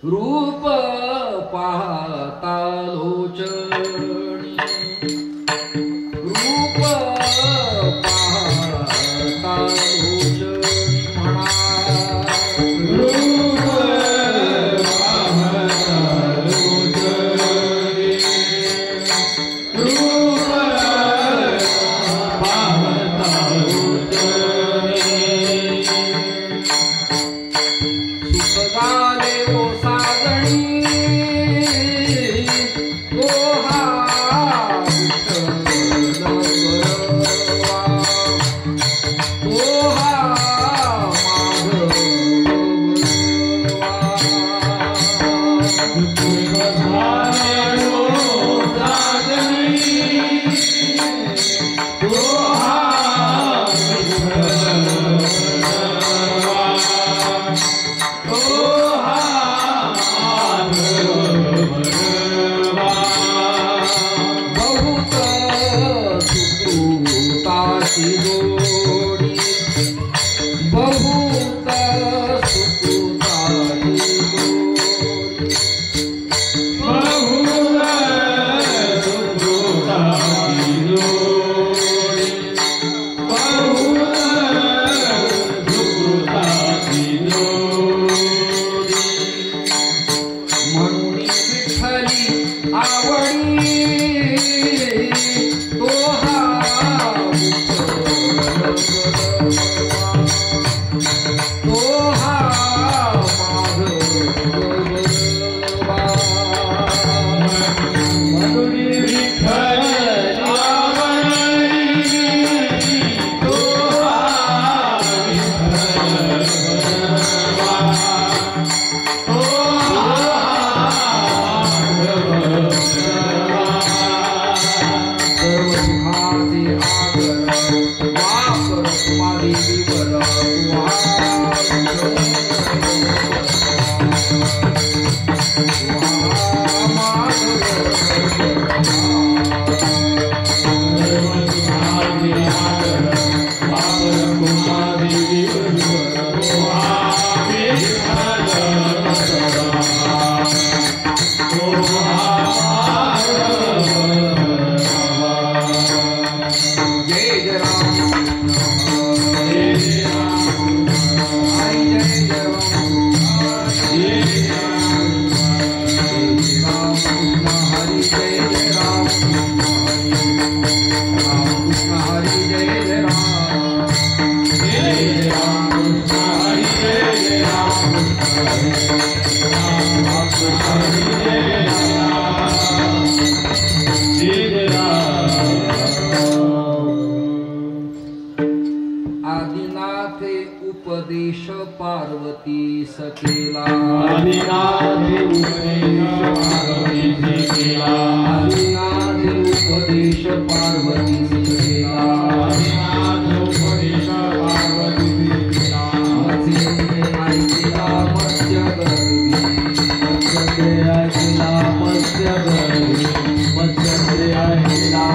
रूप पाहता लोचनी रूप पाहता लोचनी म्हणा रूप पाहता लोचनी रूप पाहता लोचनी सुख झाले ओ उपदेश पार्वती सकेला आदिनाथ उपदेश पार्वती सकेला ऐकला मत्स्य गर्भी मत्स्य ऐकला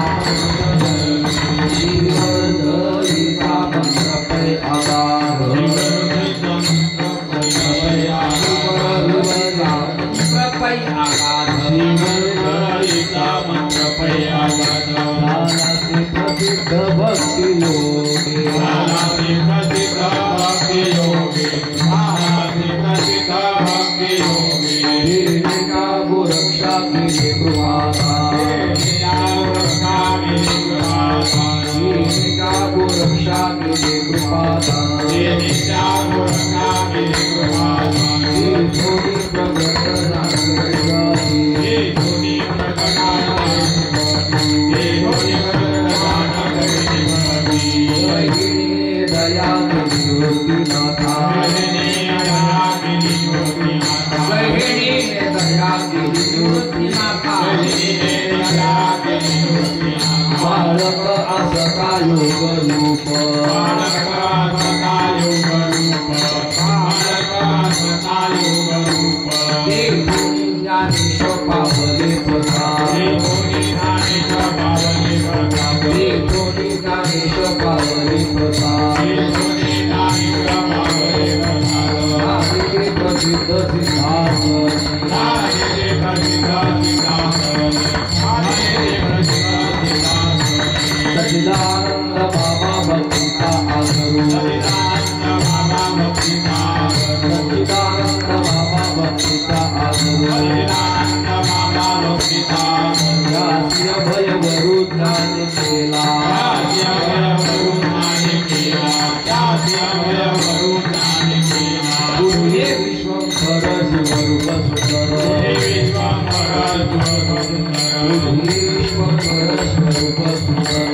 भक्ति योगी का गोरक्षा के प्रभाता का गोरक्षा के प्रभाता दया रूप ज्ञानेश्वर पावले प्रसाद ज्ञानेश्वर पावले प्रसाद प्रसिद्ध सिद्धार्थ सच्चिदानंद बाबा भक्तिका आगरू सच्चिदानंद बाबा भक्तिका आगरू यास्य भय वरु ज्ञान केला गुरु हे विश्वंभर शिवरूप सुंदर गुरु हे विश्वंभर शिवरूप सुंदर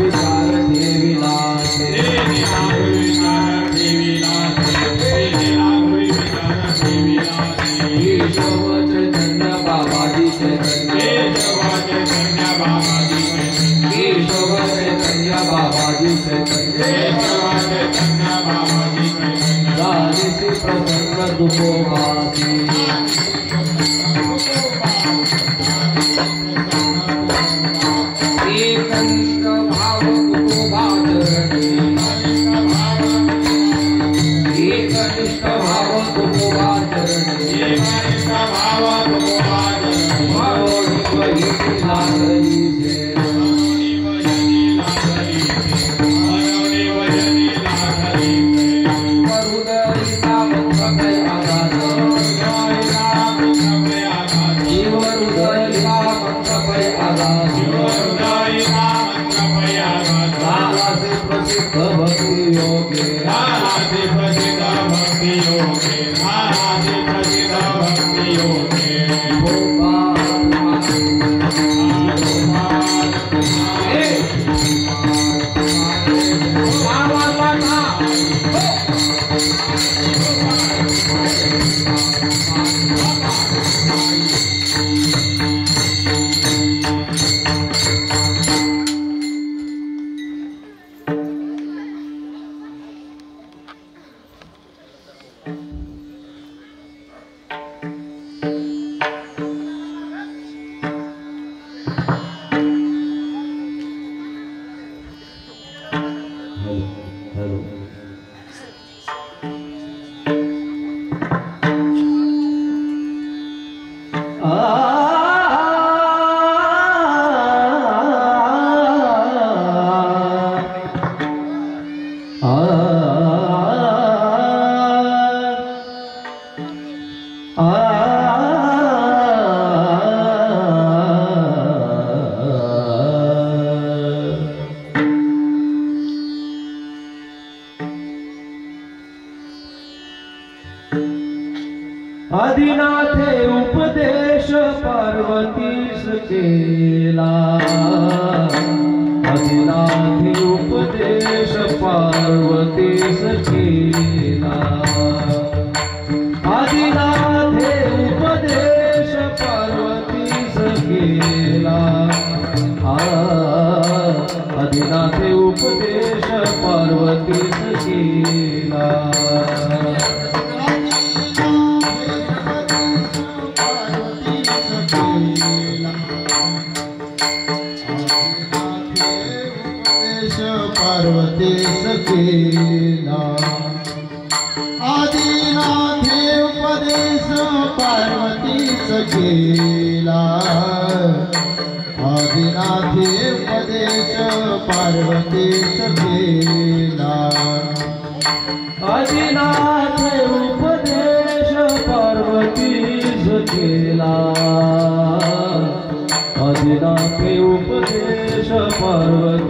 विचार देविलास केशव चैतन्य बाबाजी चैतन्य केशव चैतन्य बाबाजी चैतन्य दानी से प्रसन्न दुखोवासी एकनिष्ठ भाव कुटुंबाचरणी एकनिष्ठ भाव कुटुंबाचरणी आदिनाथे उपदेश पार्वतीस केला आदिनाथे उपदेश पार्वतीस केला आदिनाथे उपदेश पार्वतीस केला आदिनाथे उपदेश पार्वतीस केला पार्वती सकेला आदिनाथे उपदेश पार्वती सकेला आदिनाथे उपदेश पार्वती सकेला आदिनाथे उपदेश पार्वती सकेला आदिनाथे उपदेश पार्वती